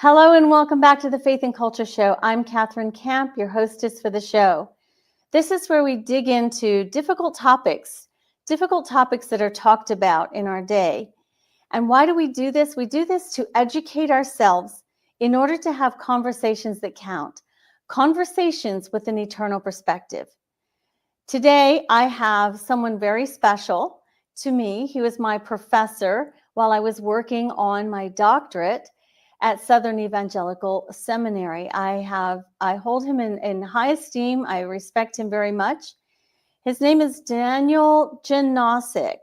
Hello and welcome back to the Faith and Culture Show. I'm Catherine Camp, your hostess for the show. This is where we dig into difficult topics that are talked about in our day. And why do we do this? We do this to educate ourselves in order to have conversations that count, conversations with an eternal perspective. Today, I have someone very special to me. He was my professor while I was working on my doctorate at Southern Evangelical Seminary. I hold him in high esteem. I respect him very much. His name is Daniel Janosik.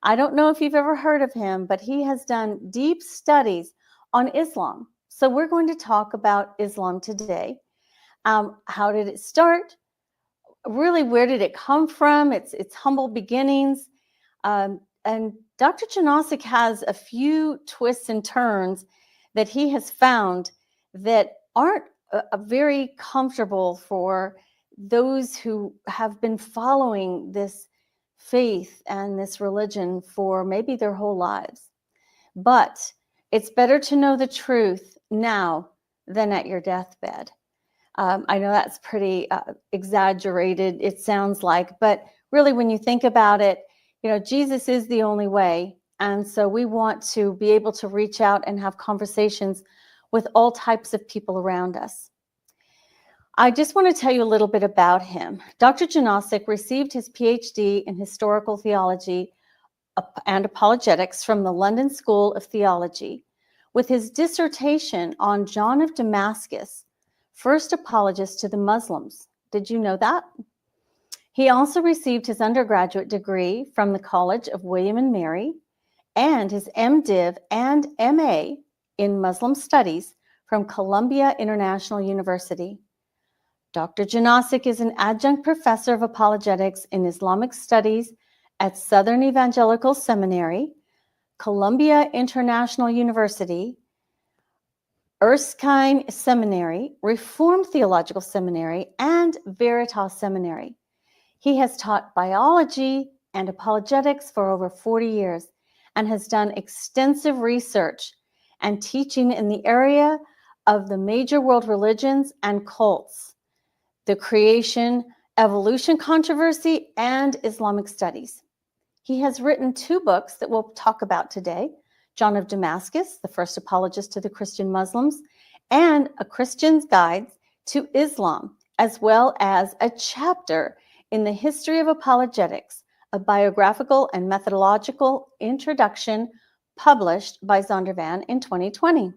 I don't know if you've ever heard of him, but he has done deep studies on Islam. So we're going to talk about Islam today. How did it start? Really, where did it come from? Its humble beginnings. And Dr. Janosik has a few twists and turns that he has found that aren't very comfortable for those who have been following this faith and this religion for maybe their whole lives. But it's better to know the truth now than at your deathbed. I know that's pretty exaggerated, it sounds like, but really when you think about it, Jesus is the only way. And so we want to be able to reach out and have conversations with all types of people around us. I just want to tell you a little bit about him. Dr. Janosik received his PhD in historical theology and apologetics from the London School of Theology, with his dissertation on John of Damascus, first apologist to the Muslims. Did you know that? He also received his undergraduate degree from the College of William and Mary and his MDiv and MA in Muslim Studies from Columbia International University. Dr. Janosik is an adjunct professor of apologetics in Islamic Studies at Southern Evangelical Seminary, Columbia International University, Erskine Seminary, Reformed Theological Seminary, and Veritas Seminary. He has taught biology and apologetics for over 40 years and has done extensive research and teaching in the area of the major world religions and cults, the creation, evolution controversy, and Islamic studies. He has written 2 books that we'll talk about today, John of Damascus, the first apologist to the Christian Muslims, and A Christian's Guide to Islam, as well as a chapter in the History of Apologetics, a biographical and methodological introduction published by Zondervan in 2020.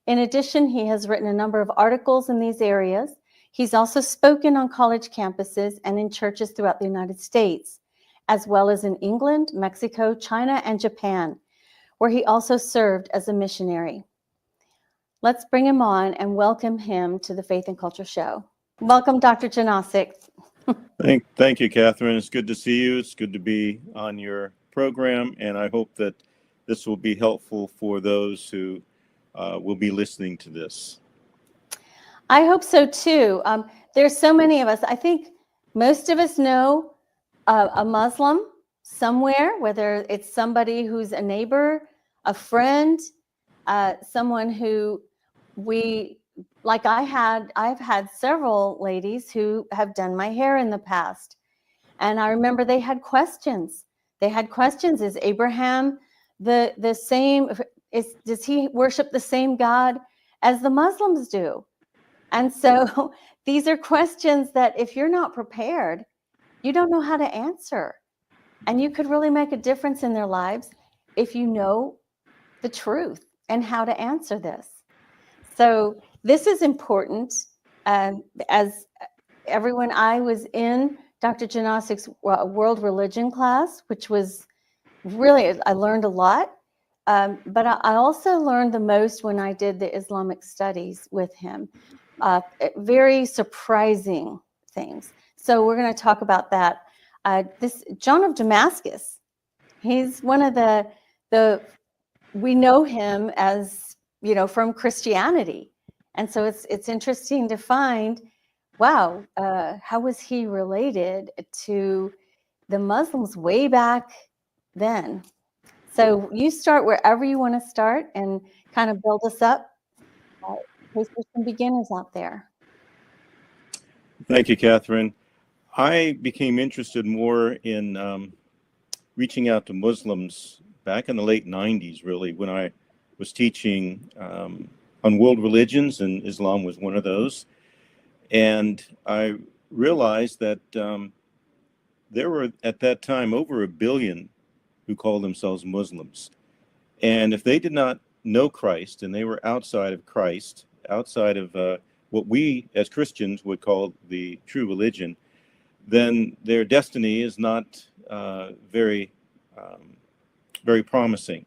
In addition, he has written a number of articles in these areas. He's also spoken on college campuses and in churches throughout the United States, as well as in England, Mexico, China, and Japan, where he also served as a missionary. Let's bring him on and welcome him to the Faith and Culture Show. Welcome, Dr. Janosik. Thank you, Catherine. It's good to see you. It's good to be on your program, and I hope that this will be helpful for those who will be listening to this. I hope so too. There's so many of us. I think most of us know a Muslim somewhere, whether it's somebody who's a neighbor, a friend, someone who I've had several ladies who have done my hair in the past. And I remember they had questions. Is Abraham the same? Does he worship the same God as the Muslims do? And so these are questions that if you're not prepared, you don't know how to answer. And you could really make a difference in their lives if you know the truth and how to answer this. So this is important. As everyone, I was in Dr. Janosik's world religion class, which was really, I learned a lot. But I also learned the most when I did the Islamic studies with him. Very surprising things. So we're going to talk about that. This John of Damascus, he's one of we know him as, from Christianity. And so it's interesting to find, wow, how was he related to the Muslims way back then? So you start wherever you want to start and kind of build us up. in case there's some beginners out there. Thank you, Catherine. I became interested more in reaching out to Muslims back in the late 90s, really, when I was teaching on world religions, and Islam was one of those. And I realized that there were, at that time, over 1 billion who called themselves Muslims. And if they did not know Christ, and they were outside of Christ, outside of what we as Christians would call the true religion, then their destiny is not very promising.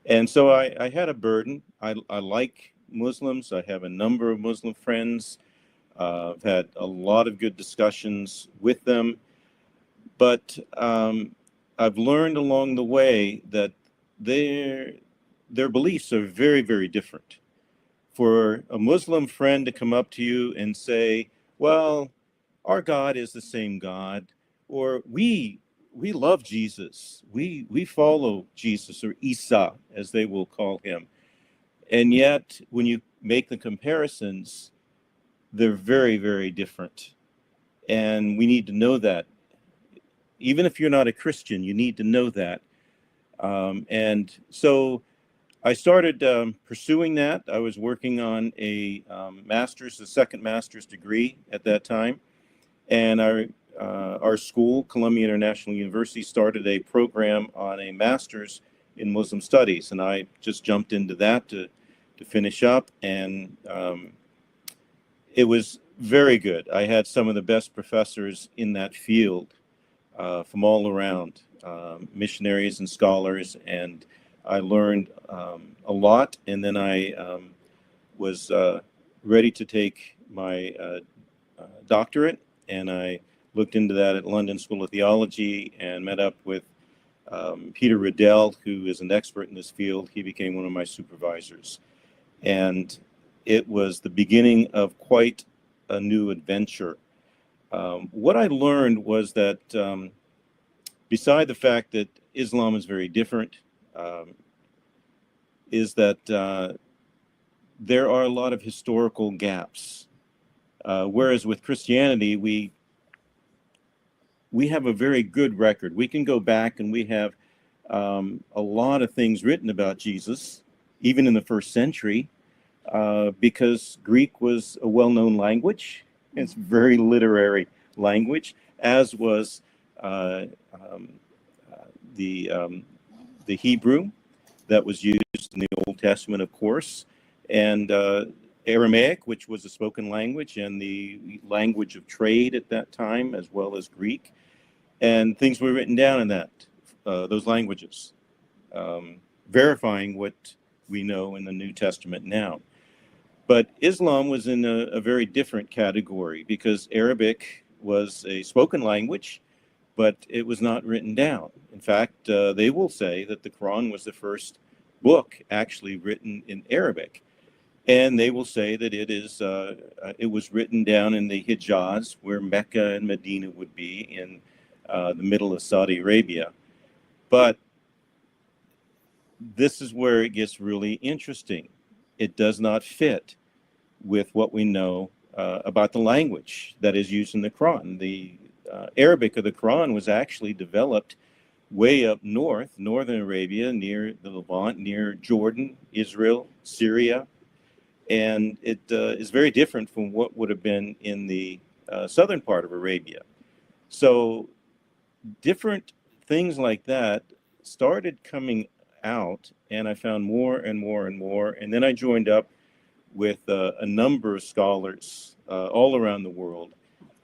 And so I had a burden. I like Muslims. I have a number of Muslim friends. I've had a lot of good discussions with them. But I've learned along the way that their beliefs are very, very different. For a Muslim friend to come up to you and say, well, our God is the same God, or we love Jesus, we follow Jesus, or Isa, as they will call him. And yet, when you make the comparisons, they're very, very different. And we need to know that. Even if you're not a Christian, you need to know that. And so I started pursuing that. I was working on a master's, the second master's degree at that time. And our school, Columbia International University, started a program on a master's in Muslim studies. And I just jumped into that to finish up. And it was very good. I had some of the best professors in that field from all around, missionaries and scholars. And I learned a lot. And then I was ready to take my doctorate. And I looked into that at London School of Theology and met up with Peter Riddell, who is an expert in this field. He became one of my supervisors. And it was the beginning of quite a new adventure. What I learned was that beside the fact that Islam is very different, is that there are a lot of historical gaps. Whereas with Christianity, we have a very good record. We can go back and we have a lot of things written about Jesus, even in the first century, because Greek was a well-known language. It's very literary language, as was the Hebrew that was used in the Old Testament, of course, and Aramaic, which was a spoken language and the language of trade at that time, as well as Greek, and things were written down in those languages, verifying what we know in the New Testament now. But Islam was in a very different category because Arabic was a spoken language, but it was not written down. In fact, they will say that the Quran was the first book actually written in Arabic. And they will say that it was written down in the Hijaz, where Mecca and Medina would be in the middle of Saudi Arabia. But this is where it gets really interesting. It does not fit with what we know about the language that is used in the Quran. The Arabic of the Quran was actually developed way up north, northern Arabia, near the Levant, near Jordan, Israel, Syria. And it is very different from what would have been in the southern part of Arabia. So different things like that started coming out, and I found more and more and more. And then I joined up with a number of scholars all around the world.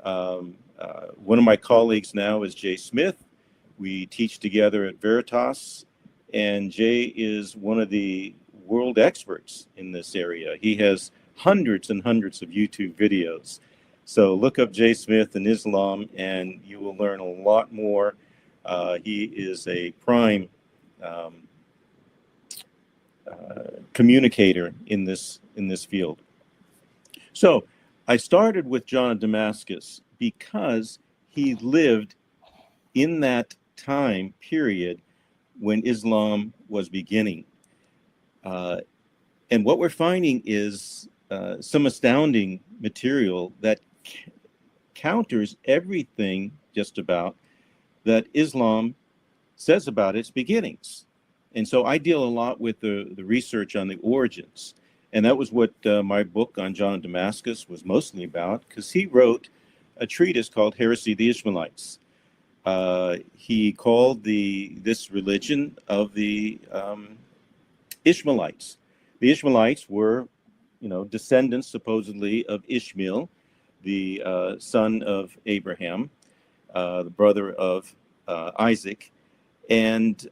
One of my colleagues now is Jay Smith. We teach together at Veritas, and Jay is one of the world experts in this area. He has hundreds and hundreds of YouTube videos. So look up Jay Smith and Islam, and you will learn a lot more. He is a prime communicator in this field. So I started with John of Damascus because he lived in that time period when Islam was beginning. And what we're finding is some astounding material that counters everything just about that Islam says about its beginnings. And so I deal a lot with the research on the origins. And that was what my book on John of Damascus was mostly about, because he wrote a treatise called Heresy of the Ishmaelites. He called this religion of the Ishmaelites. The Ishmaelites were, descendants supposedly of Ishmael, the son of Abraham, the brother of Isaac, and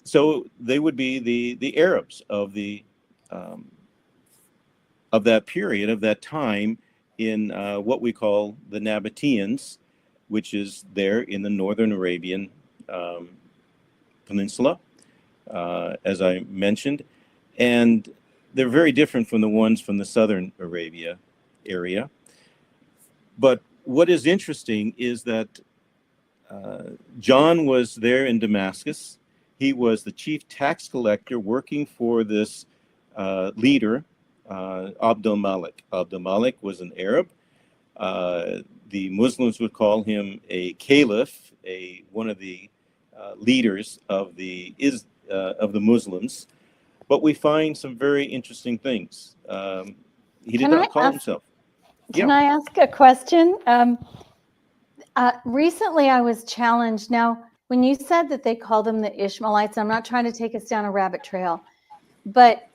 so they would be the Arabs of that period, of that time, in what we call the Nabateans, which is there in the northern Arabian peninsula, as I mentioned, and they're very different from the ones from the southern Arabia area. But what is interesting is that John was there in Damascus. He was the chief tax collector working for this leader, Abdul Malik. Abdul Malik was an Arab. The Muslims would call him a caliph, one of the leaders of the Muslims. But we find some very interesting things. He did not call himself. Can I ask a question? Recently, I was challenged. Now, when you said that they called them the Ishmaelites, I'm not trying to take us down a rabbit trail, but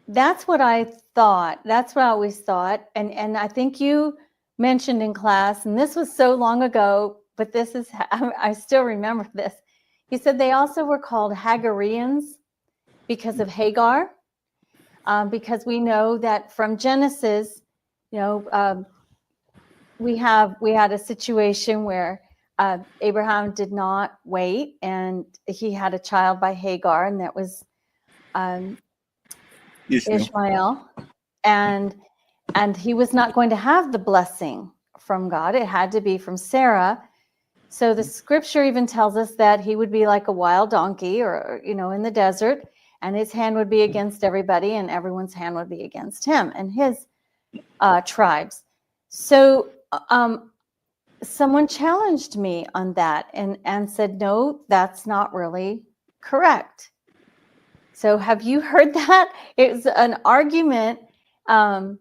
that's what I thought. That's what I always thought. And I think you mentioned in class, and this was so long ago, but this is, I still remember this. You said they also were called Hagarians because of Hagar, because we know that from Genesis, we had a situation where Abraham did not wait, and he had a child by Hagar, and that was Ishmael, and he was not going to have the blessing from God. It had to be from Sarah. So the scripture even tells us that he would be like a wild donkey, or in the desert, and his hand would be against everybody, and everyone's hand would be against him and his tribes. So someone challenged me on that and said, no, that's not really correct. So have you heard that? It's an argument. And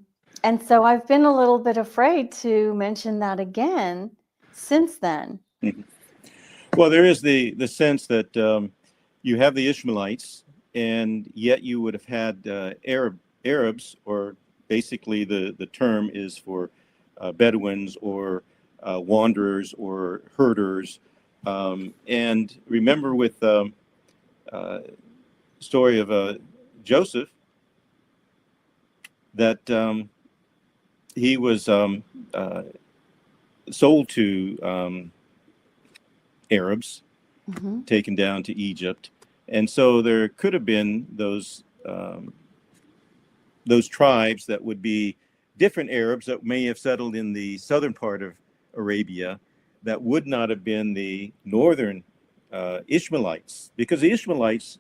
so I've been a little bit afraid to mention that again since then. Well, there is the sense that you have the Ishmaelites, and yet you would have had Arabs, or basically the term is for Bedouins or wanderers or herders. And remember with the story of Joseph, that he was sold to Arabs, taken down to Egypt. And so there could have been those tribes that would be different Arabs that may have settled in the southern part of Arabia that would not have been the northern Ishmaelites, because the Ishmaelites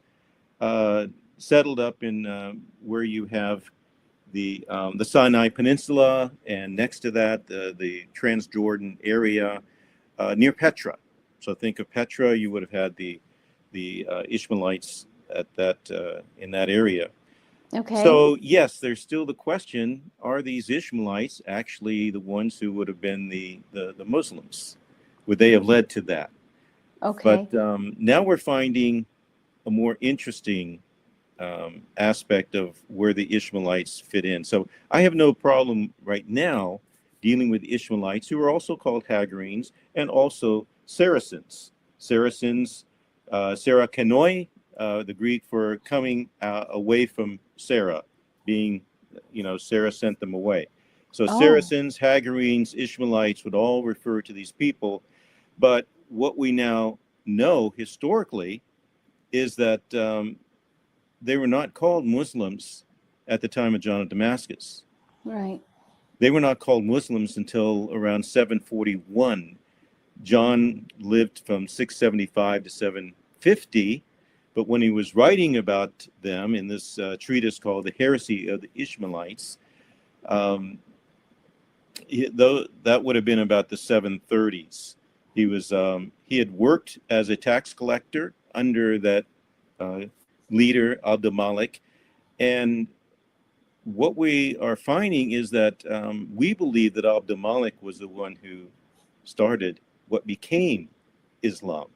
settled up in where you have the Sinai Peninsula, and next to that the Transjordan area near Petra. So think of Petra. You would have had the Ishmaelites at that in that area. Okay. So yes, there's still the question: are these Ishmaelites actually the ones who would have been the Muslims? Would they have led to that? Okay. But now we're finding a more interesting aspect of where the Ishmaelites fit in. So I have no problem right now dealing with Ishmaelites, who are also called Hagarenes, and also Saracens. Saracens, Sarakenoi, the Greek for coming away from Sarah, being, Sarah sent them away. So Saracens, Hagarenes, Ishmaelites would all refer to these people. But what we now know historically is that they were not called Muslims at the time of John of Damascus. Right. They were not called Muslims until around 741. John lived from 675 to 750, But when he was writing about them in this treatise called The Heresy of the Ishmaelites, that would have been about the 730s. He had worked as a tax collector under that leader, Abd-al-Malik. And what we are finding is that we believe that Abd-al-Malik was the one who started what became Islam.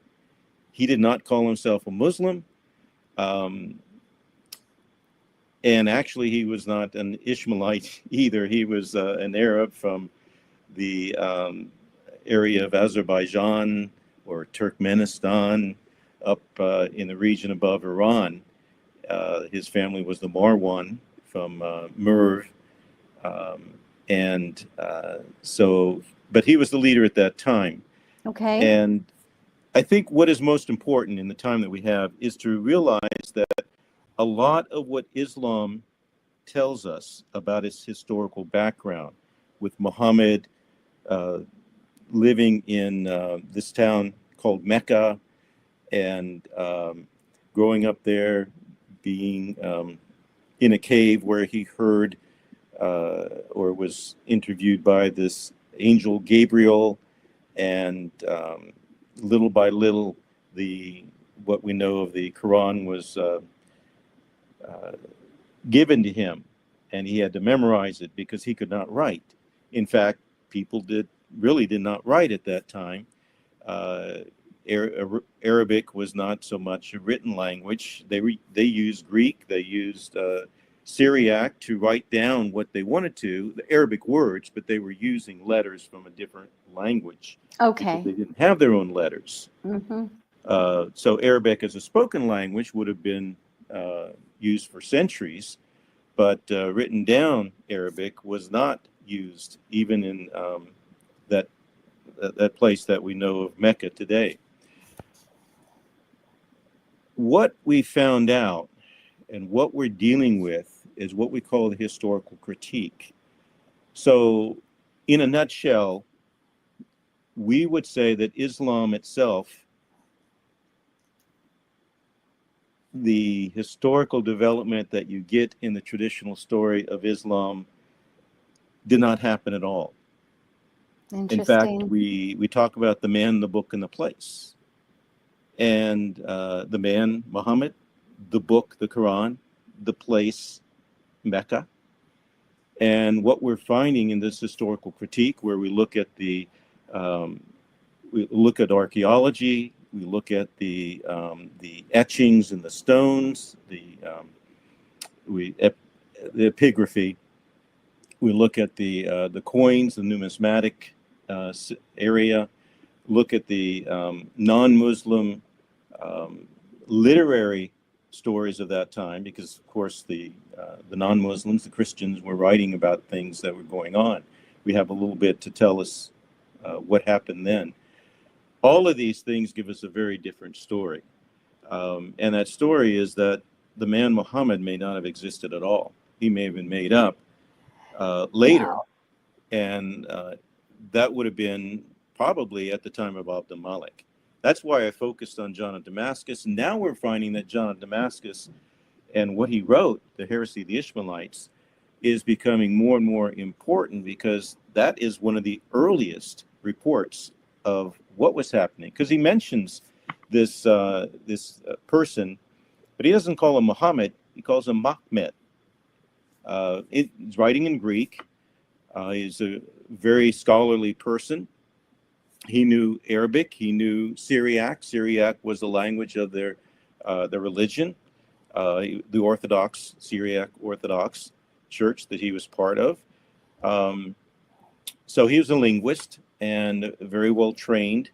He did not call himself a Muslim. And actually, he was not an Ishmaelite either. He was an Arab from the area of Azerbaijan or Turkmenistan up in the region above Iran. His family was the Marwan from Merv. But he was the leader at that time. Okay. And I think what is most important in the time that we have is to realize that a lot of what Islam tells us about its historical background, with Muhammad living in this town called Mecca and growing up there, being in a cave where he heard or was interviewed by this angel Gabriel, and little by little, what we know of the Quran was given to him, and he had to memorize it because he could not write. In fact, people really did not write at that time. Arabic was not so much a written language. They used Greek, they used Syriac to write down what they wanted to, the Arabic words, but they were using letters from a different language. Okay. They didn't have their own letters. Mm-hmm. So Arabic as a spoken language would have been used for centuries, but written down Arabic was not used even in that place that we know of, Mecca, today. What we found out and what we're dealing with is what we call the historical critique. So, in a nutshell, we would say that Islam itself, the historical development that you get in the traditional story of Islam, did not happen at all. In fact, we talk about the man, the book, and the place. And the man, Muhammad, the book, the Quran, the place, Mecca. And what we're finding in this historical critique, where we look at archaeology, we look at the etchings and the stones, the epigraphy. We look at the coins, the numismatic area. Look at the non-Muslim literary stories of that time, because of course the non-Muslims, the Christians, were writing about things that were going on. We have a little bit to tell us what happened then. All of these things give us a very different story. And that story is that the man Muhammad may not have existed at all. He may have been made up later. Wow. And that would have been probably at the time of Abd-al-Malik. That's why I focused on John of Damascus. Now we're finding that John of Damascus and what he wrote, The Heresy of the Ishmaelites, is becoming more and more important, because that is one of the earliest reports of what was happening. Because he mentions this person, but he doesn't call him Muhammad, he calls him Mahamed. He's writing in Greek. He's a very scholarly person. He knew Arabic. He knew Syriac. Syriac was the language of their religion, the Orthodox, Syriac Orthodox Church that he was part of. So he was a linguist and very well trained.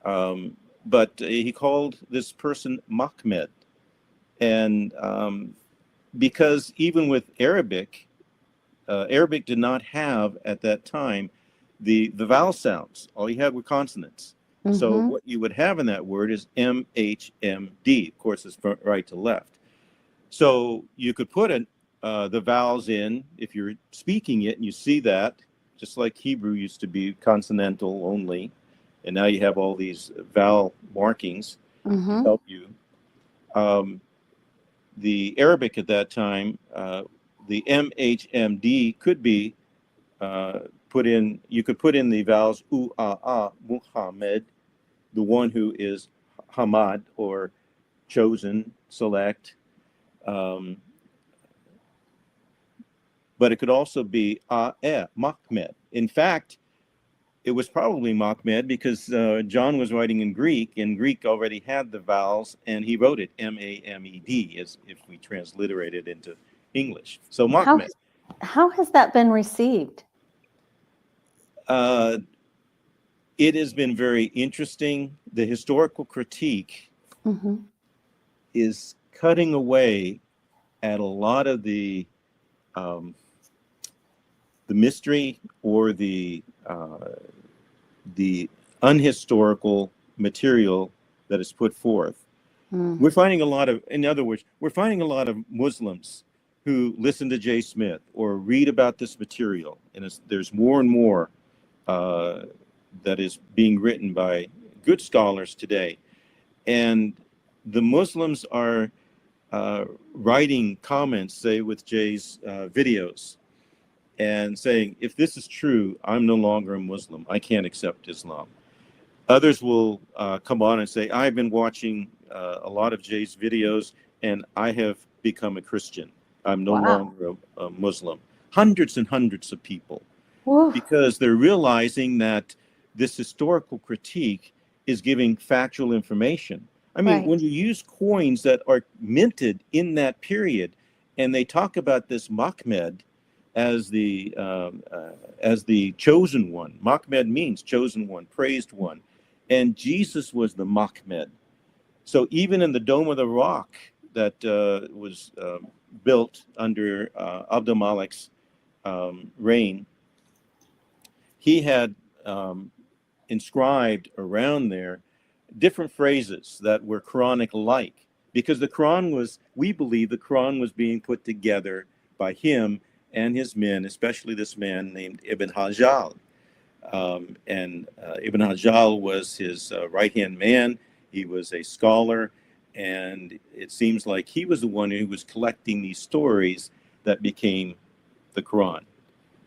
But he called this person Mahamed. And because even with Arabic, Arabic did not have at that time the vowel sounds. All you had were consonants. Mm-hmm. So what you would have in that word is MHMD. Of course, it's from right to left. So you could put the vowels in if you're speaking it, and you see that, just like Hebrew used to be consonantal only, and now you have all these vowel markings to help you. The Arabic at that time, the MHMD could be put in, you could put in the vowels Muhammad, the one who is Hamad, or chosen, select. But it could also be Mahamed. In fact, it was probably Mahamed because John was writing in Greek, and Greek already had the vowels, and he wrote it Mamed, as if we transliterate it into English. So Mahamed. How has that been received? It has been very interesting. The historical critique is cutting away at a lot of the mystery or the unhistorical material that is put forth. We're finding a lot of, in other words, we're finding a lot of Muslims who listen to Jay Smith or read about this material, and there's more and more that is being written by good scholars today. And the Muslims are writing comments, say, with Jay's videos, and saying, if this is true, I'm no longer a Muslim. I can't accept Islam. Others will come on and say, I've been watching a lot of Jay's videos, and I have become a Christian. I'm no longer a Muslim. Hundreds and hundreds of people. Because they're realizing that this historical critique is giving factual information. I mean, when you use coins that are minted in that period, and they talk about this Mahamed as the chosen one. Mahamed means chosen one, praised one, and Jesus was the Mahamed. So even in the Dome of the Rock that was built under Abdul Malik's reign, he had inscribed around there different phrases that were Quranic-like, because the Quran was, we believe the Quran was being put together by him and his men, especially this man named Ibn Hajjal. Ibn Hajjal was his right-hand man. He was a scholar, and it seems like he was the one who was collecting these stories that became the Quran.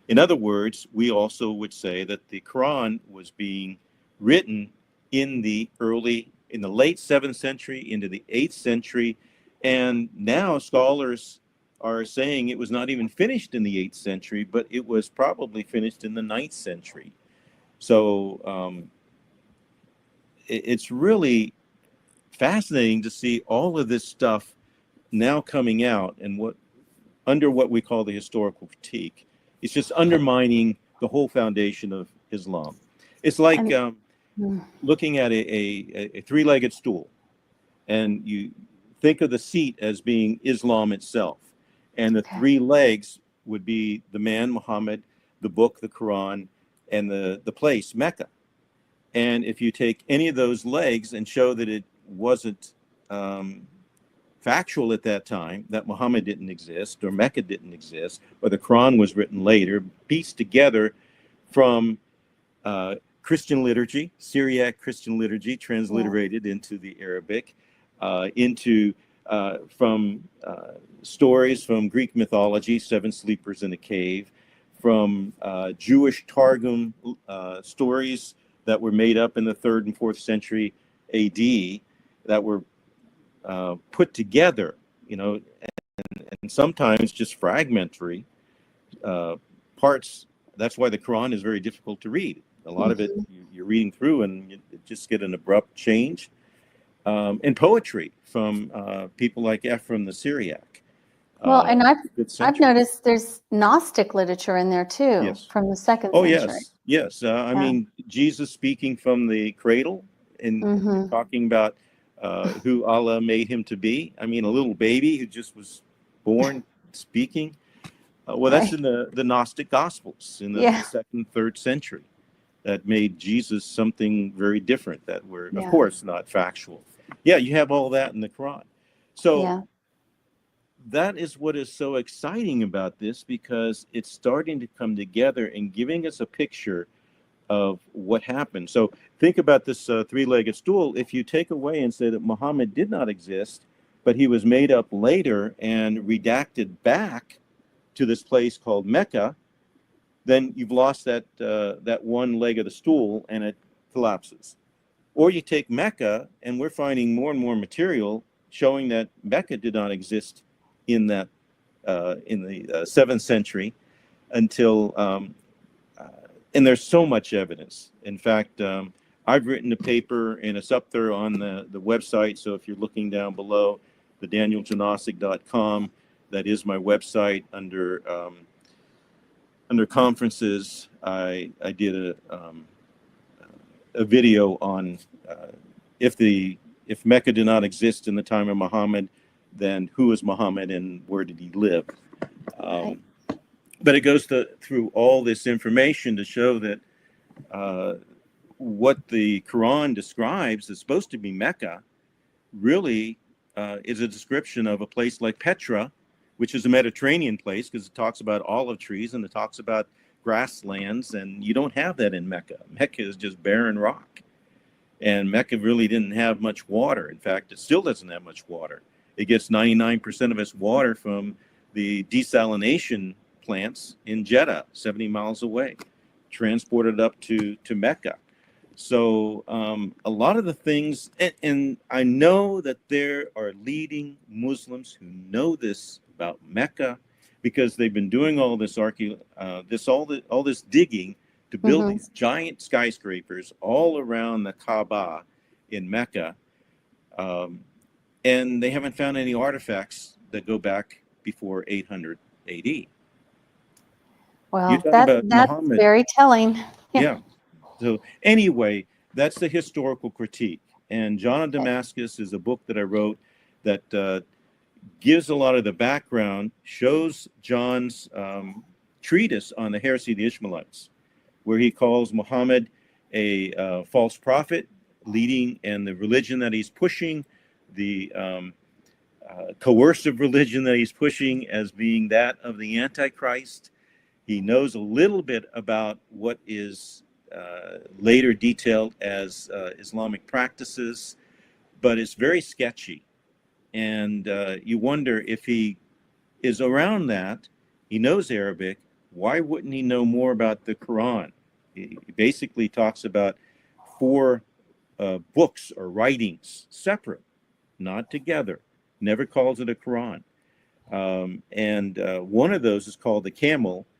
In other words, we also would say that the Quran was being written in the late 7th century into the 8th century, and now scholars are saying it was not even finished in the 8th century, but it was probably finished in the 9th century. So it's really fascinating to see all of this stuff now coming out, and under what we call the historical critique. It's just undermining the whole foundation of Islam. It's like looking at a three-legged stool, and you think of the seat as being Islam itself, and the three legs would be the man, Muhammad, the book, the Quran, and the place, Mecca. And if you take any of those legs and show that it wasn't factual at that time, that Muhammad didn't exist, or Mecca didn't exist, or the Quran was written later, pieced together from Christian liturgy, Syriac Christian liturgy, transliterated into the Arabic, from stories from Greek mythology, 7 sleepers in a cave, from Jewish Targum stories that were made up in the 3rd and 4th century AD that were put together, and sometimes just fragmentary parts. That's why the Quran is very difficult to read. A lot of it you're reading through and you just get an abrupt change. And poetry from people like Ephraim the Syriac. Well, and I've noticed there's Gnostic literature in there too, from the 2nd century. Yes. I mean, Jesus speaking from the cradle and talking about who Allah made him to be. I mean, a little baby who just was born speaking. That's in the Gnostic Gospels in the 2nd, 3rd century. That made Jesus something very different that were, of course, not factual. Yeah, you have all that in the Quran. So that is what is so exciting about this, because it's starting to come together and giving us a picture of what happened. So think about this three-legged stool. If you take away and say that Muhammad did not exist, but he was made up later and redacted back to this place called Mecca, then you've lost that one leg of the stool and it collapses. Or you take Mecca, and we're finding more and more material showing that Mecca did not exist in the 7th century until, and there's so much evidence. In fact, I've written a paper, and it's up there on the website. So if you're looking down below, the Janosik.com, that is my website. Under conferences, I did a video on if Mecca did not exist in the time of Muhammad, then who is Muhammad and where did he live? Right. But it goes through all this information to show that what the Quran describes is supposed to be Mecca really is a description of a place like Petra, which is a Mediterranean place because it talks about olive trees and it talks about grasslands, and you don't have that in Mecca. Mecca is just barren rock. And Mecca really didn't have much water. In fact, it still doesn't have much water. It gets 99% of its water from the desalination plants in Jeddah, 70 miles away, transported up to Mecca. So a lot of the things, and I know that there are leading Muslims who know this about Mecca because they've been doing all this all this digging to build these giant skyscrapers all around the Kaaba in Mecca, and they haven't found any artifacts that go back before 800 AD. Well, that's Muhammad. very telling. Yeah. So anyway, that's the historical critique. And John of Damascus is a book that I wrote that gives a lot of the background, shows John's treatise on the heresy of the Ishmaelites, where he calls Muhammad a false prophet, leading, and the religion that he's pushing, the coercive religion that he's pushing as being that of the Antichrist. He knows a little bit about what is later detailed as Islamic practices, but it's very sketchy. And you wonder if he is around that, he knows Arabic, why wouldn't he know more about the Quran? He basically talks about 4 books or writings separate, not together, never calls it a Quran. And one of those is called the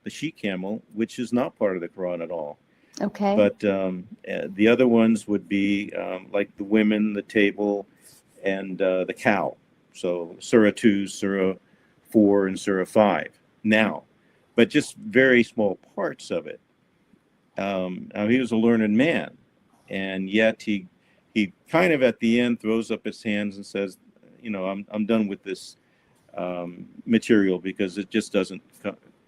she camel, which is not part of the Quran at all. Okay. But the other ones would be like the women, the table, and the cow. So Surah 2, Surah 4, and Surah 5 now, but just very small parts of it. Now he was a learned man, and yet he kind of at the end throws up his hands and says, I'm done with this material because it just doesn't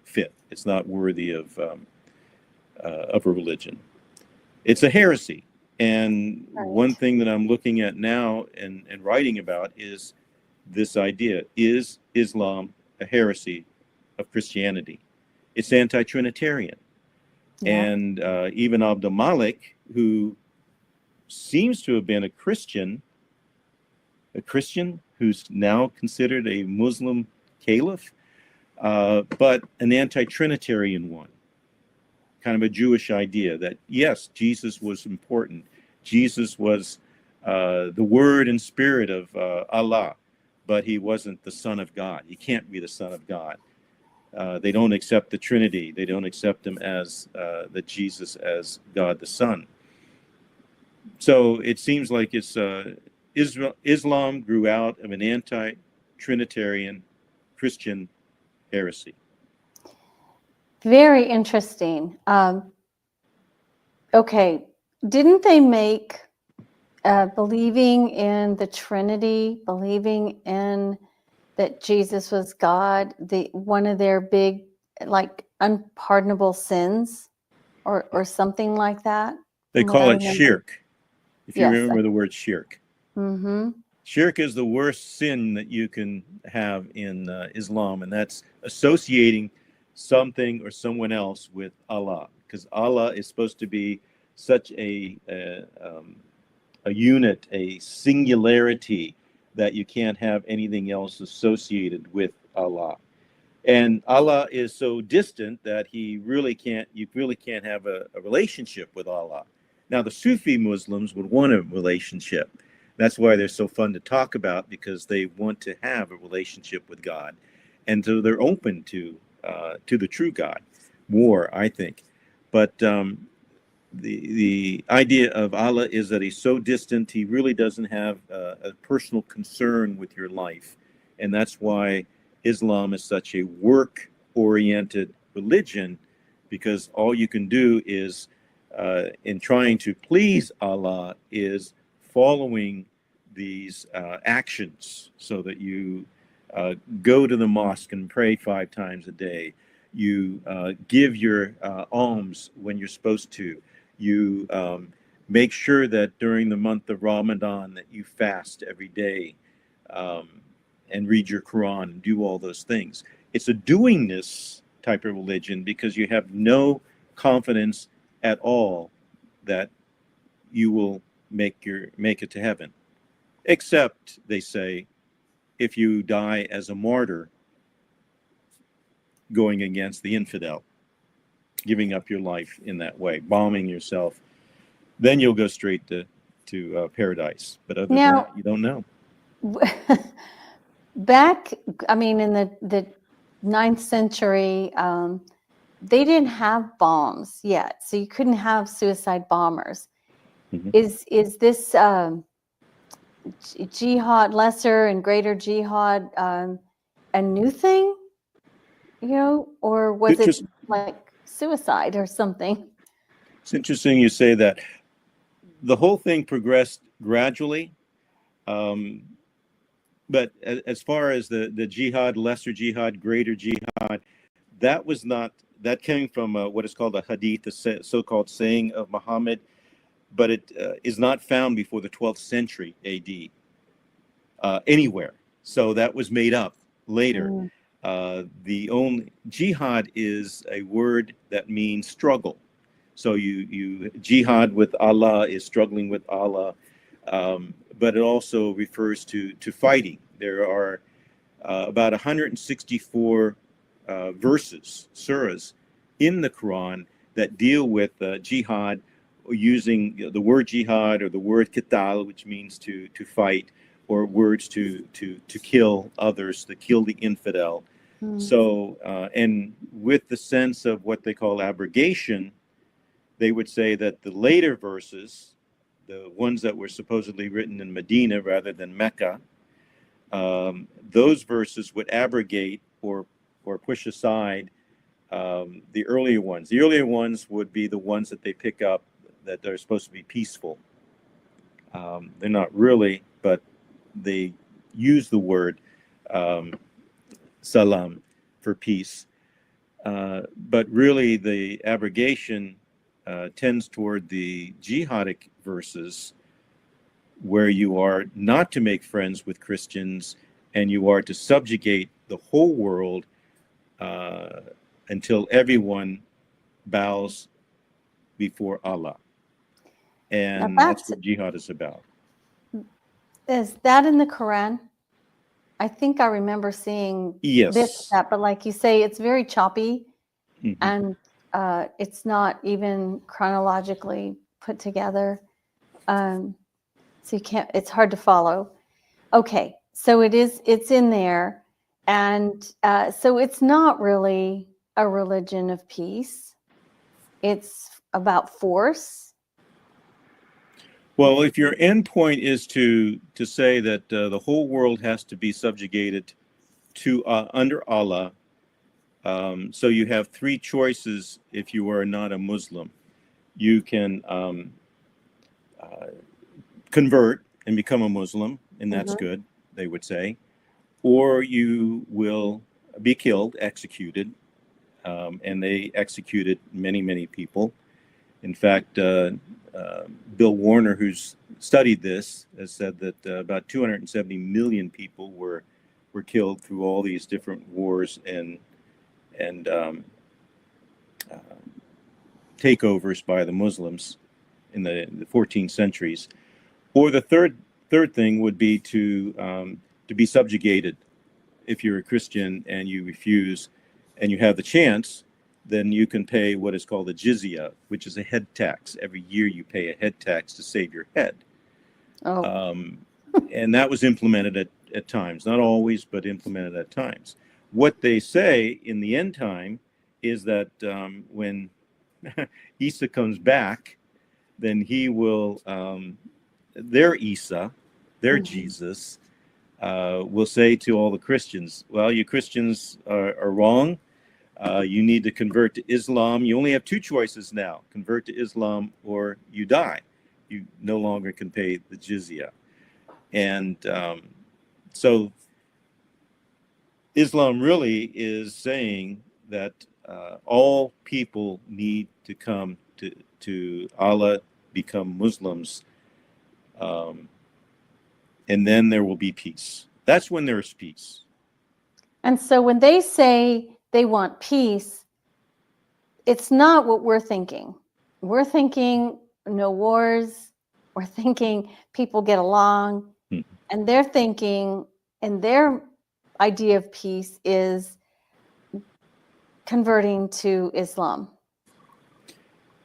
fit. It's not worthy of a religion. It's a heresy. And one thing that I'm looking at now and writing about is this idea: is Islam a heresy of Christianity? It's anti-Trinitarian. Yeah. And even Abdul Malik, who seems to have been a Christian who's now considered a Muslim caliph, but an anti-Trinitarian one. Kind of a Jewish idea that, yes, Jesus was important. Jesus was the word and spirit of Allah, but he wasn't the Son of God. He can't be the Son of God. They don't accept the Trinity. They don't accept him as Jesus as God the Son. So it seems like it's Islam grew out of an anti-Trinitarian Christian heresy. Very interesting. Okay, didn't they make believing in the Trinity, believing in that Jesus was God, one of their big, like, unpardonable sins, or something like that? They call it shirk. If you remember the word shirk. Mm-hmm. Shirk is the worst sin that you can have in Islam, and that's associating something or someone else with Allah, because Allah is supposed to be such a unit, a singularity that you can't have anything else associated with Allah. And Allah is so distant that you really can't have a relationship with Allah. Now, the Sufi Muslims would want a relationship. That's why they're so fun to talk about, because they want to have a relationship with God. And so they're open to the true God more, I think. But the idea of Allah is that he's so distant, he really doesn't have a personal concern with your life. And that's why Islam is such a work-oriented religion, because all you can do is, in trying to please Allah, is following these actions, so that you go to the mosque and pray 5 times a day. You give your alms when you're supposed to. You make sure that during the month of Ramadan that you fast every day, and read your Quran and do all those things. It's a doingness type of religion, because you have no confidence at all that you will make it to heaven, except, they say, if you die as a martyr, going against the infidel, giving up your life in that way, bombing yourself, then you'll go straight to paradise. But other than that, you don't know. Back, I mean, in the 9th century, they didn't have bombs yet, so you couldn't have suicide bombers. Mm-hmm. Is this jihad, lesser and greater jihad, a new thing? Or was it like suicide or something? It's interesting you say that. The whole thing progressed gradually. But as far as the jihad, lesser jihad, greater jihad, that came from what is called a hadith, the so-called saying of Mahamed, but it is not found before the 12th century AD anywhere. So that was made up later. The only jihad is a word that means struggle. So you jihad with Allah is struggling with Allah. But it also refers to fighting. There are about 164 verses, surahs, in the Quran that deal with jihad, using the word jihad or the word qital, which means to fight, or words to kill others, to kill the infidel. So, and with the sense of what they call abrogation, they would say that the later verses, the ones that were supposedly written in Medina rather than Mecca, those verses would abrogate or push aside the earlier ones. The earlier ones would be the ones that they pick up that are supposed to be peaceful. They're not really, but they use the word salam for peace. But really the abrogation tends toward the jihadic verses, where you are not to make friends with Christians, and you are to subjugate the whole world until everyone bows before Allah. And that's what jihad is about. Is that in the Quran? I think I remember seeing that, but like you say, it's very choppy, and it's not even chronologically put together. So you can't, it's hard to follow. Okay, so it's in there. And so it's not really a religion of peace. It's about force. Well, if your end point is to say that the whole world has to be subjugated to under Allah, so you have 3 choices if you are not a Muslim. You can convert and become a Muslim, and that's good, they would say. Or you will be killed, executed, and they executed many, many people. In fact, Bill Warner, who's studied this, has said that about 270 million people were killed through all these different wars and takeovers by the Muslims in the 14 centuries. Or the third third thing would be to be subjugated. If you're a Christian and you refuse and you have the chance, then you can pay what is called a jizya, which is a head tax. Every year you pay a head tax to save your head. Oh, And that was implemented at times, not always, but implemented at times. What they say in the end time is that when Isa comes back, then he will, their Isa, their Jesus, will say to all the Christians, well, you Christians are wrong. You need to convert to Islam. You only have two choices now: convert to Islam or you die. You no longer can pay the jizya. And so Islam really is saying that all people need to come to Allah, become Muslims, and then there will be peace. That's when there's peace. and so when they say they want peace, it's not what we're thinking. We're thinking no wars. We're thinking people get along. And they're thinking, and their idea of peace is converting to Islam.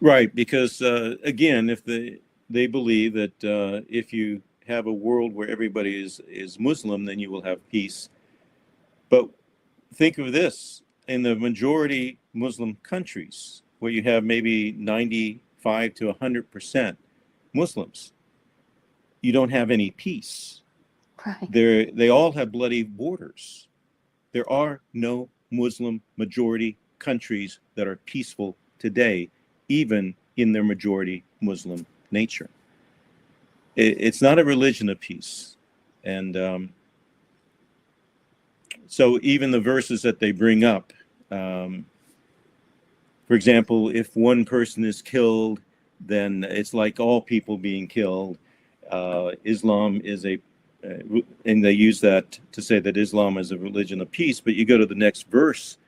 Right, because again, if they believe that if you have a world where everybody is Muslim, then you will have peace. But think of this: in the majority Muslim countries, where you have maybe 95 to 100% Muslims, you don't have any peace. Right. They all have bloody borders. There are no Muslim majority countries that are peaceful today, even in their majority Muslim nature. It's not a religion of peace. And so even the verses that they bring up, for example, if one person is killed, then it's like all people being killed. Islam is and they use that to say that Islam is a religion of peace, but you go to the next verse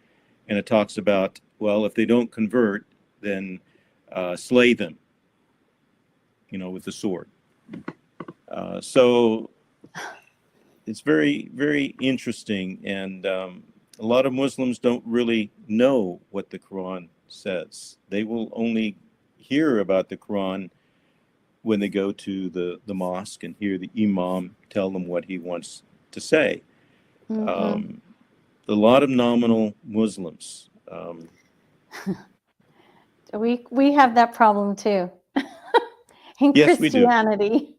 and it talks about, well, if they don't convert, then slay them, with the sword. So it's very, very interesting. And a lot of Muslims don't really know what the Quran says. They will only hear about the Quran when they go to the mosque and hear the imam tell them what he wants to say. A lot of nominal Muslims. We have that problem too in Yes, we do. Christianity.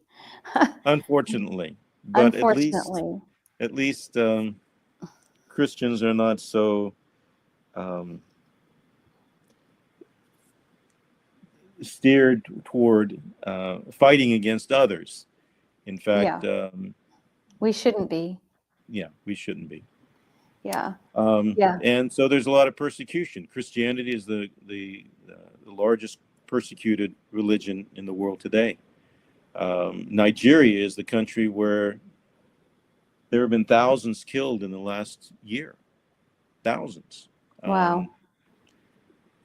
Unfortunately, but Unfortunately. at least Christians are not so steered toward fighting against others. In fact, we shouldn't be. Yeah, we shouldn't be. Yeah. And so there's a lot of persecution. Christianity is the largest persecuted religion in the world today. Nigeria is the country where there have been thousands killed in the last year. Thousands. Wow.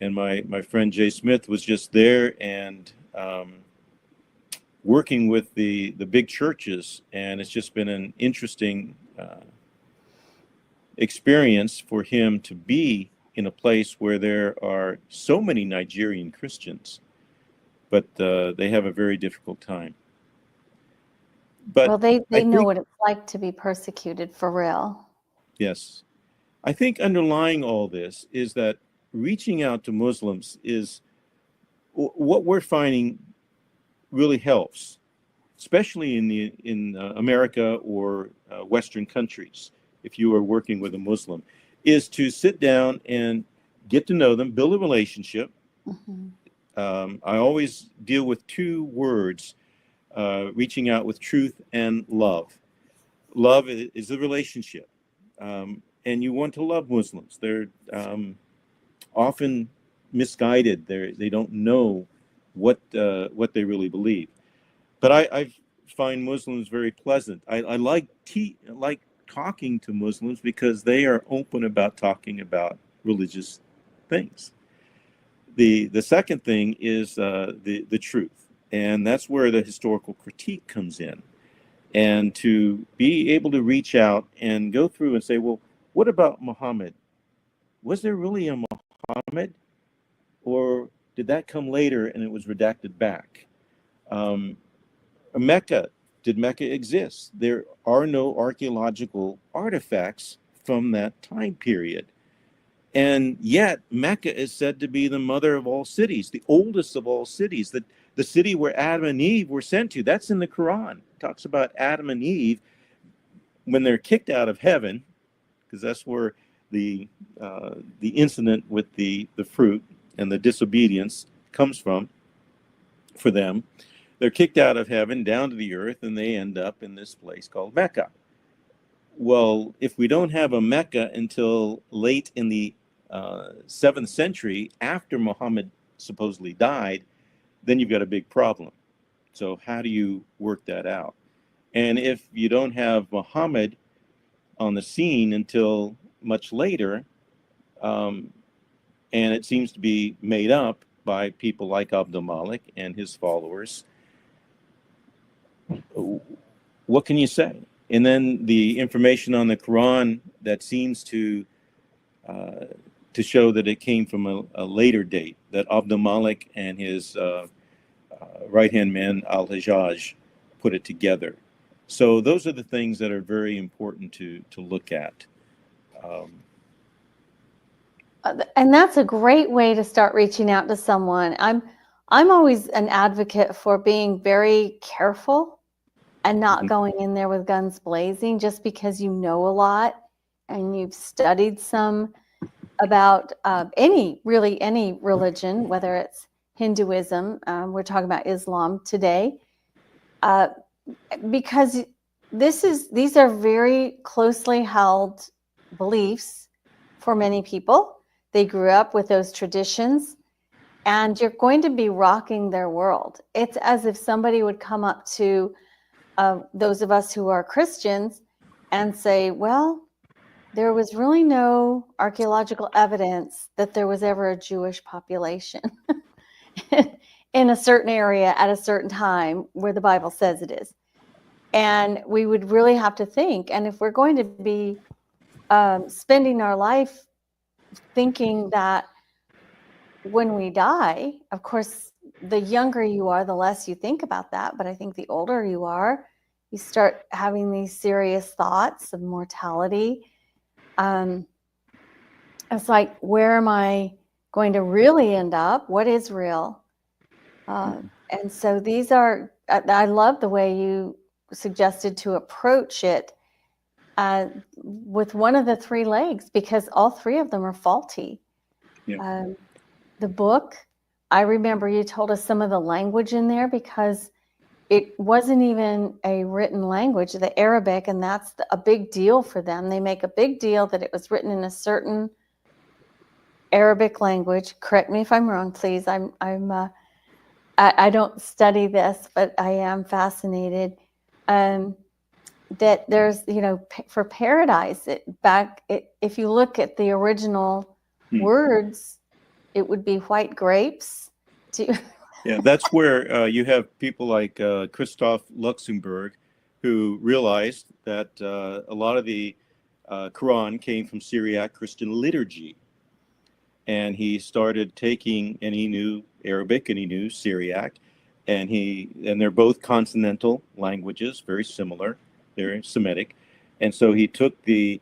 And my friend Jay Smith was just there and working with the big churches, and it's just been an interesting experience for him to be in a place where there are so many Nigerian Christians, but they have a very difficult time. But well, they know what it's like to be persecuted for real. Yes. I think underlying all this is that reaching out to Muslims is what we're finding really helps, especially in America or Western countries. If you are working with a Muslim, is to sit down and get to know them, build a relationship. I always deal with two words, reaching out with truth and love. Love is a relationship, and you want to love Muslims. They're often misguided. They don't know what they really believe. But I find Muslims very pleasant. I like talking to Muslims because they are open about talking about religious things. The second thing is the truth, and that's where the historical critique comes in. and to be able to reach out and go through and say, well, what about Muhammad? Was there really a Muhammad, or did that come later and it was redacted back? Mecca, did Mecca exist? There are no archaeological artifacts from that time period. And yet, Mecca is said to be the mother of all cities, the oldest of all cities, the city where Adam and Eve were sent to. That's in the Quran. It talks about Adam and Eve when they're kicked out of heaven, because that's where the incident with the fruit and the disobedience comes from for them. They're kicked out of heaven down to the earth, and they end up in this place called Mecca. Well, if we don't have a Mecca until late in the 7th century, after Muhammad supposedly died, then you've got a big problem. So how do you work that out? And if you don't have Muhammad on the scene until much later, and it seems to be made up by people like Abdul Malik and his followers, what can you say? And then the information on the Quran that seems to show that it came from a later date, that Abdul Malik and his right-hand man Al-Hajjaj put it together. So those are the things that are very important to look at. And that's a great way to start reaching out to someone. I'm always an advocate for being very careful and not going in there with guns blazing just because you know a lot and you've studied some about any religion, whether it's Hinduism, we're talking about Islam today, because these are very closely held beliefs for many people. They grew up with those traditions, and you're going to be rocking their world. It's as if somebody would come up to those of us who are Christians and say, well, there was really no archaeological evidence that there was ever a Jewish population in a certain area at a certain time where the Bible says it is. And we would really have to think. And if we're going to be spending our life thinking that when we die, of course, the younger you are, the less you think about that. But I think the older you are, you start having these serious thoughts of mortality. It's like, where am I going to really end up? What is real? And so these are, I love the way you suggested to approach it with one of the three legs, because all three of them are faulty. Yeah. The book, I remember you told us some of the language in there because it wasn't even a written language, the Arabic, and that's a big deal for them. They make a big deal that it was written in a certain Arabic language. Correct me if I'm wrong, please. I don't study this, but I am fascinated. That there's, for paradise, if you look at the original words, it would be white grapes. Yeah, that's where you have people like Christoph Luxemburg, who realized that a lot of the Quran came from Syriac Christian liturgy. And he started taking, and he knew Arabic and he knew Syriac, and they're both consonantal languages, very similar. They're Semitic. And so he took the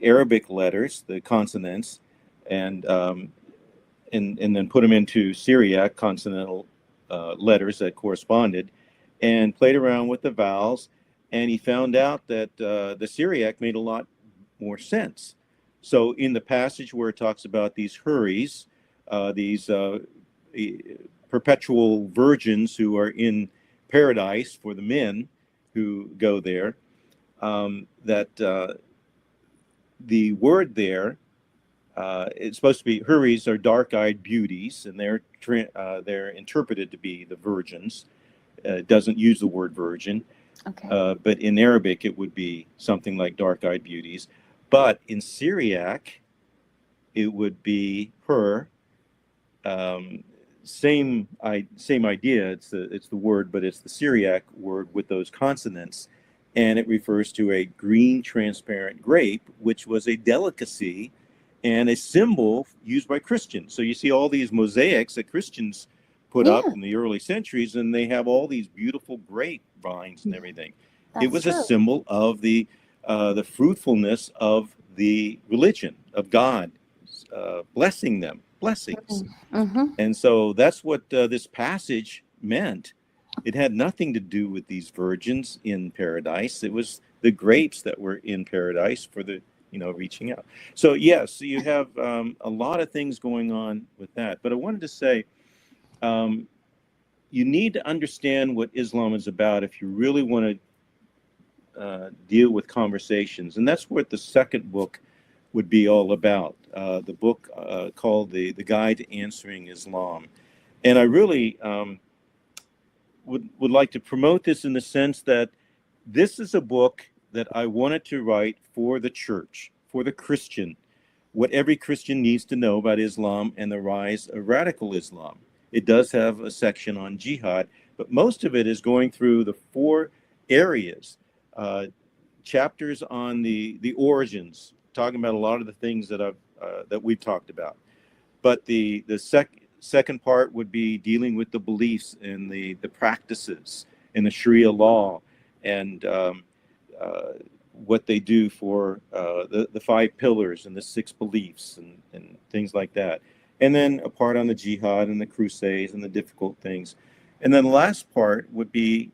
Arabic letters, the consonants, and then put them into Syriac consonantal letters that corresponded, and played around with the vowels, and he found out that the Syriac made a lot more sense. So in the passage where it talks about these huris, these perpetual virgins who are in paradise for the men who go there, that the word there, it's supposed to be, huris are dark-eyed beauties, and they're interpreted to be the virgins. It doesn't use the word virgin. Okay. But in Arabic, it would be something like dark-eyed beauties. But in Syriac, it would be her. Same idea. It's the word, but it's the Syriac word with those consonants. and it refers to a green transparent grape, which was a delicacy and a symbol used by Christians. So you see all these mosaics that Christians put up Yeah, in the early centuries, and they have all these beautiful grape vines and everything. It that's was a true. symbol of the fruitfulness of the religion of God, blessing them, blessings. Mm-hmm. And so that's what this passage meant. It had nothing to do with these virgins in paradise. It was the grapes that were in paradise for the, reaching out. So yes, you have a lot of things going on with that. But I wanted to say, um, you need to understand what Islam is about if you really want to deal with conversations. And that's what the second book would be all about. The book called the Guide to Answering Islam. And I really would like to promote this in the sense that this is a book that I wanted to write for the church, for the Christian, what every Christian needs to know about Islam and the rise of radical Islam. It does have a section on jihad, but most of it is going through the four areas, chapters on the origins, talking about a lot of the things that we've talked about. But the second part would be dealing with the beliefs and the practices and the Sharia law and what they do for the five pillars and the six beliefs and things like that. And then a part on the jihad and the crusades and the difficult things. And then the last part would be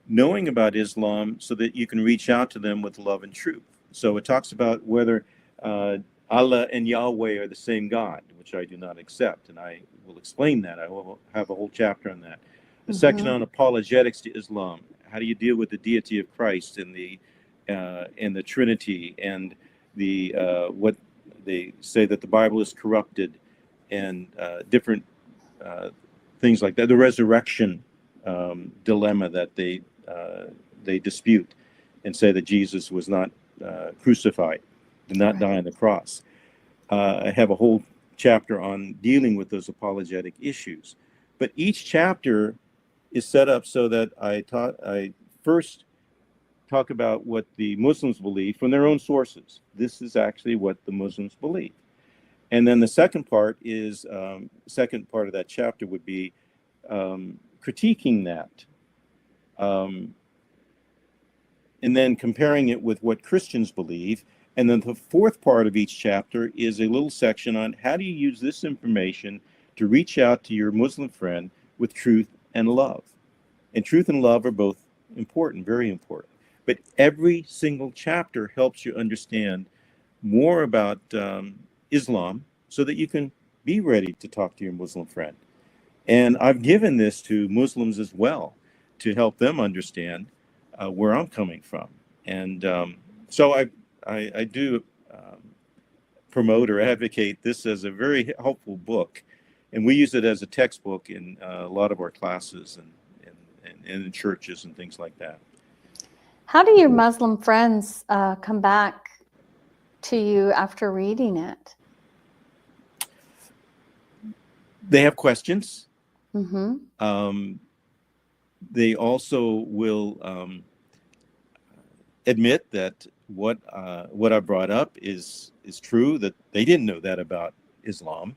knowing about Islam so that you can reach out to them with love and truth. So it talks about whether Allah and Yahweh are the same God, which I do not accept, and I will explain that. I will have a whole chapter on that. A section on apologetics to Islam. How do you deal with the deity of Christ and the Trinity and the what they say that the Bible is corrupted and different things like that. The resurrection dilemma that they dispute and say that Jesus was not crucified, did not die on the cross. I have a whole chapter on dealing with those apologetic issues. But each chapter is set up so that I first talk about what the Muslims believe from their own sources. This is actually what the Muslims believe. And then the second part is, second part of that chapter would be critiquing that. And then comparing it with what Christians believe. And then the fourth part of each chapter is a little section on how do you use this information to reach out to your Muslim friend with truth and love. And truth and love are both important, very important. But every single chapter helps you understand more about Islam so that you can be ready to talk to your Muslim friend. And I've given this to Muslims as well to help them understand where I'm coming from. And so I do promote or advocate this as a very helpful book. And we use it as a textbook in a lot of our classes and in churches and things like that. How do your Muslim friends come back to you after reading it? They have questions. Mm-hmm. They also will admit that what I brought up is true, that they didn't know that about Islam.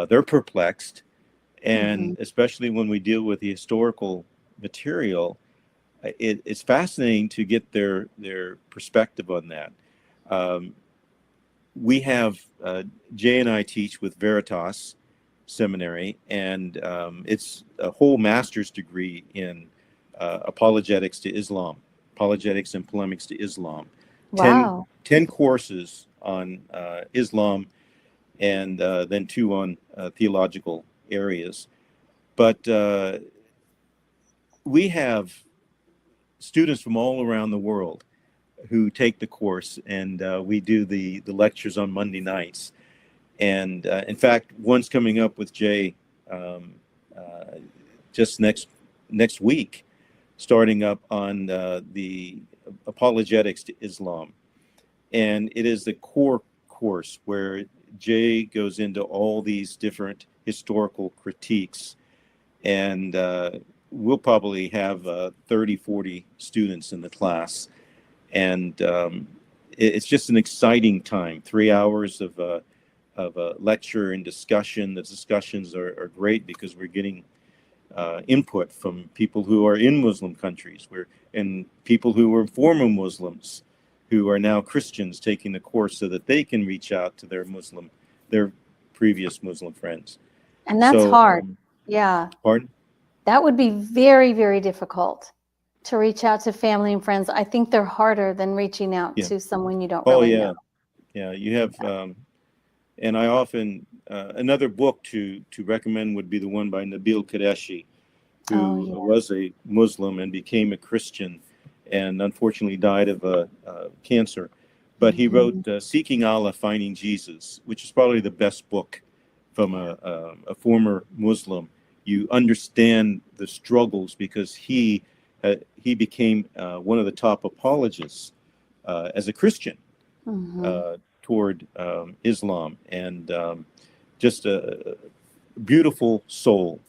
They're perplexed, and especially when we deal with the historical material, it's fascinating to get their perspective on that. We have Jay and I teach with Veritas Seminary, and it's a whole master's degree in apologetics to Islam, apologetics and polemics to Islam. Wow. 10 courses on Islam, and then 2 on theological areas. But we have students from all around the world who take the course, and we do the lectures on Monday nights. And in fact, one's coming up with Jay just next week, starting up on the apologetics to Islam. And it is the core course where Jay goes into all these different historical critiques and we'll probably have 30, 40 students in the class. And it's just an exciting time. 3 hours of a lecture and discussion. The discussions are great because we're getting input from people who are in Muslim countries, and people who were former Muslims who are now Christians taking the course so that they can reach out to their previous Muslim friends. And that's hard. Yeah. Pardon? That would be very, very difficult to reach out to family and friends. I think they're harder than reaching out to someone you don't really know. Yeah, you have, and I often, another book to recommend would be the one by Nabil Qureshi, who was a Muslim and became a Christian and unfortunately died of cancer. But he wrote Seeking Allah, Finding Jesus, which is probably the best book from a former Muslim. You understand the struggles because he became one of the top apologists as a Christian toward Islam, and just a beautiful soul.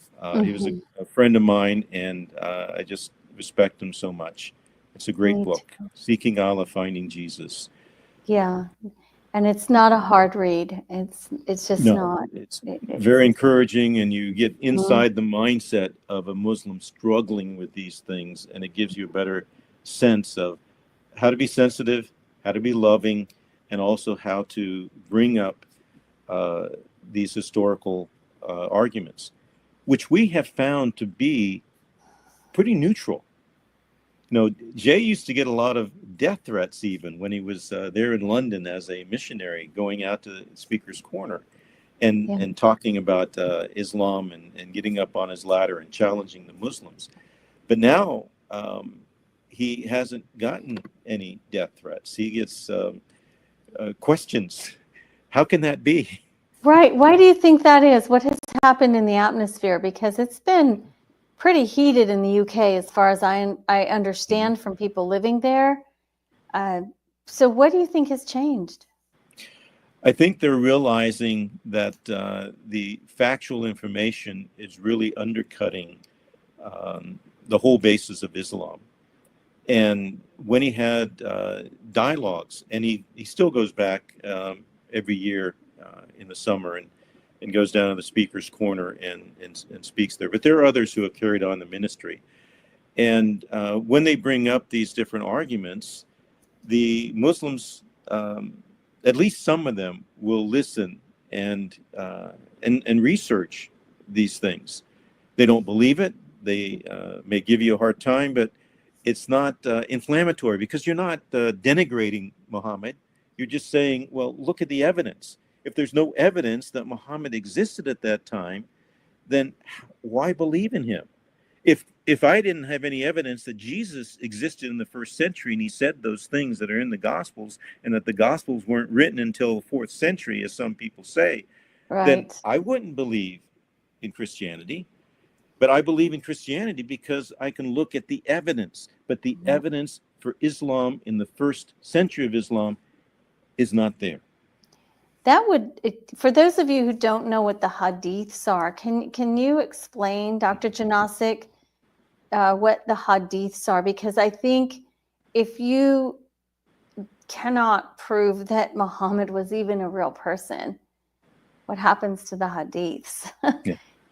He was a friend of mine, and I just respect him so much. It's a great book, Seeking Allah, Finding Jesus. Yeah, and it's not a hard read. It's just not. It's very encouraging, and you get inside the mindset of a Muslim struggling with these things, and it gives you a better sense of how to be sensitive, how to be loving, and also how to bring up these historical arguments, which we have found to be pretty neutral. Jay used to get a lot of death threats even when he was there in London as a missionary, going out to Speaker's Corner and talking about Islam and getting up on his ladder and challenging the Muslims. But now he hasn't gotten any death threats. He gets questions. How can that be? Right. Why do you think that is? What has happened in the atmosphere? Because it's been pretty heated in the UK, as far as I understand from people living there. So what do you think has changed? I think they're realizing that the factual information is really undercutting the whole basis of Islam. And when he had dialogues, and he still goes back every year in the summer and goes down to the Speaker's Corner and speaks there. But there are others who have carried on the ministry. And when they bring up these different arguments, the Muslims, at least some of them, will listen and research these things. They don't believe it. They may give you a hard time, but it's not inflammatory because you're not denigrating Muhammad. You're just saying, well, look at the evidence. If there's no evidence that Muhammad existed at that time, then why believe in him? If I didn't have any evidence that Jesus existed in the first century and he said those things that are in the Gospels, and that the Gospels weren't written until the 4th century, as some people say, then I wouldn't believe in Christianity. But I believe in Christianity because I can look at the evidence. But the evidence for Islam in the 1st century of Islam is not there. For those of you who don't know what the hadiths are, can you explain, Dr. Janosik, what the hadiths are? Because I think if you cannot prove that Muhammad was even a real person, what happens to the hadiths?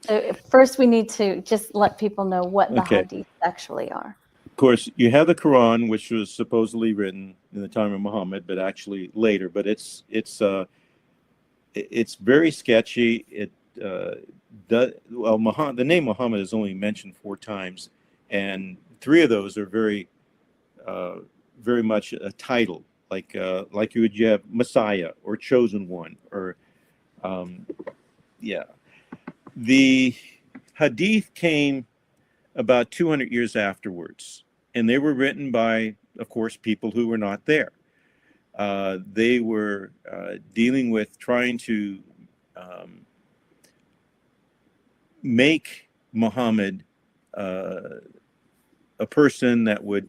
So first we need to just let people know what the hadiths actually are. Of course, you have the Quran, which was supposedly written in the time of Muhammad, but actually later. But it's very sketchy. The name Muhammad is only mentioned 4 times, and 3 of those are very much a title, like you have Messiah or Chosen One, or The Hadith came about 200 years afterwards, and they were written by, of course, people who were not there. They were dealing with trying to make Muhammad a person that would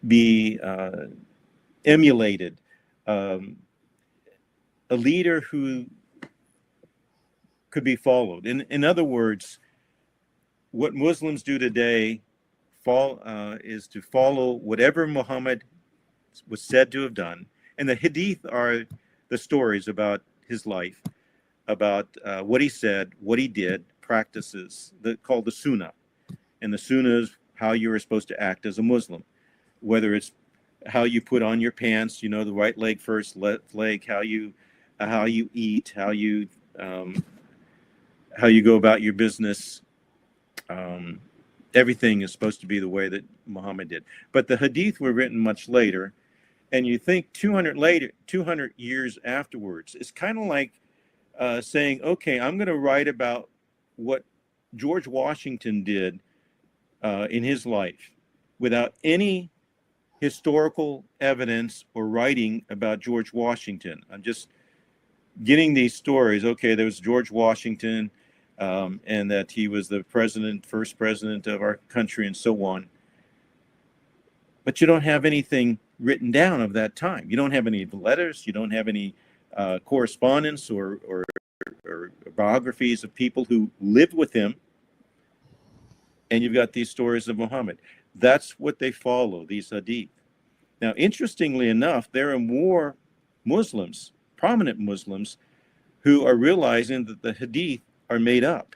be emulated, a leader who could be followed. In other words, what Muslims do today is to follow whatever Muhammad was said to have done. And the hadith are the stories about his life, about what he said, what he did, practices, called the sunnah. And the sunnah is how you're supposed to act as a Muslim, whether it's how you put on your pants, the right leg first, left leg, how you eat, how you go about your business. Everything is supposed to be the way that Muhammad did. But the hadith were written much later, and you think 200 years afterwards, it's kind of like saying, okay, I'm going to write about what George Washington did in his life without any historical evidence or writing about George Washington. I'm just getting these stories. Okay, there was George Washington, and that he was the first president of our country, and so on. But you don't have anything written down of that time. You don't have any letters. You don't have any correspondence or biographies of people who lived with him. And you've got these stories of Muhammad. That's what they follow, these hadith. Now, interestingly enough, there are more Muslims, prominent Muslims, who are realizing that the hadith are made up.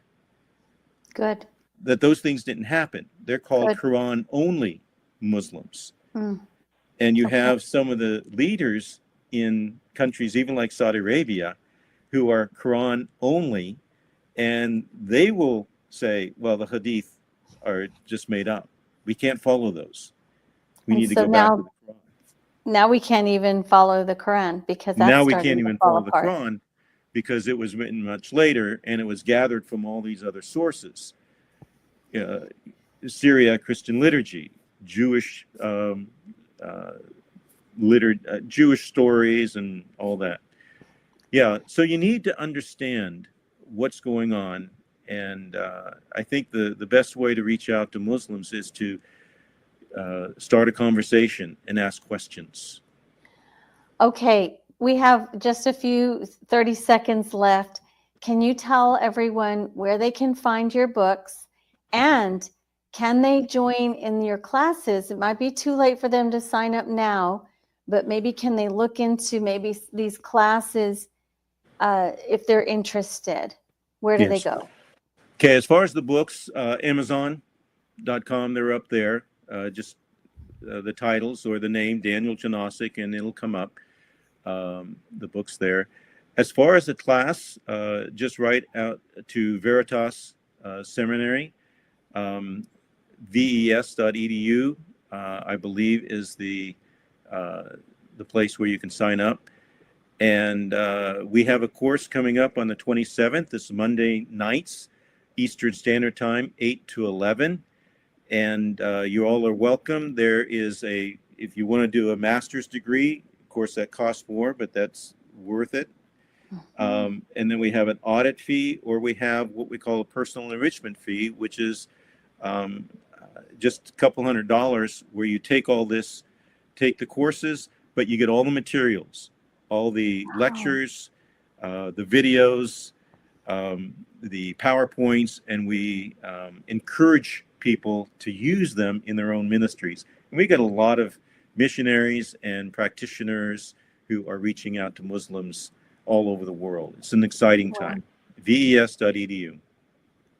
Good. That those things didn't happen. They're called Good. Quran-only Muslims. And you have some of the leaders in countries, even like Saudi Arabia, who are Quran-only, and they will say, well, the hadith are just made up. We can't follow those. We need to go back to the Quran. Now we can't even follow the Quran because that's now we starting can't to even fall follow apart. the Quran because it was written much later and it was gathered from all these other sources. Syria Christian liturgy, Jewish Jewish stories and all that. Yeah, so you need to understand what's going on. And I think the best way to reach out to Muslims is to start a conversation and ask questions. Okay, we have just a few 30 seconds left. Can you tell everyone where they can find your books, and can they join in your classes? It might be too late for them to sign up now, but maybe can they look into maybe these classes if they're interested? Where do they go? Okay, as far as the books, Amazon.com, they're up there. Just the titles or the name, Daniel Janosik, and it'll come up, the books there. As far as the class, just write out to Veritas Seminary, Ves.edu, I believe is the place where you can sign up. And we have a course coming up on the 27th. This is Monday nights, Eastern Standard Time, 8 to 11. And you all are welcome. There is if you want to do a master's degree, of course that costs more, but that's worth it. And then we have an audit fee, or we have what we call a personal enrichment fee, which is just a couple $100 where you take all this, take the courses, but you get all the materials, all the lectures, the videos, the PowerPoints, and we encourage people to use them in their own ministries. And we get a lot of missionaries and practitioners who are reaching out to Muslims all over the world. It's an exciting time. Ves.edu.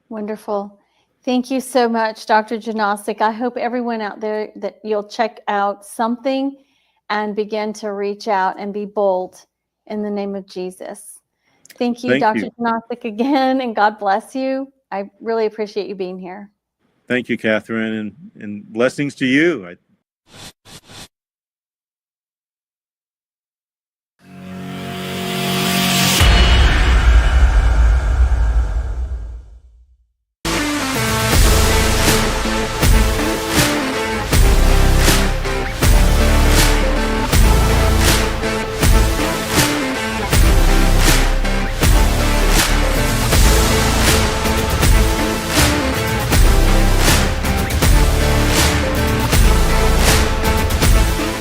Wonderful. Thank you so much, Dr. Janosik. I hope everyone out there that you'll check out something and begin to reach out and be bold in the name of Jesus. Thank you, Dr. Janosik, again, and God bless you. I really appreciate you being here. Thank you, Catherine, and blessings to you.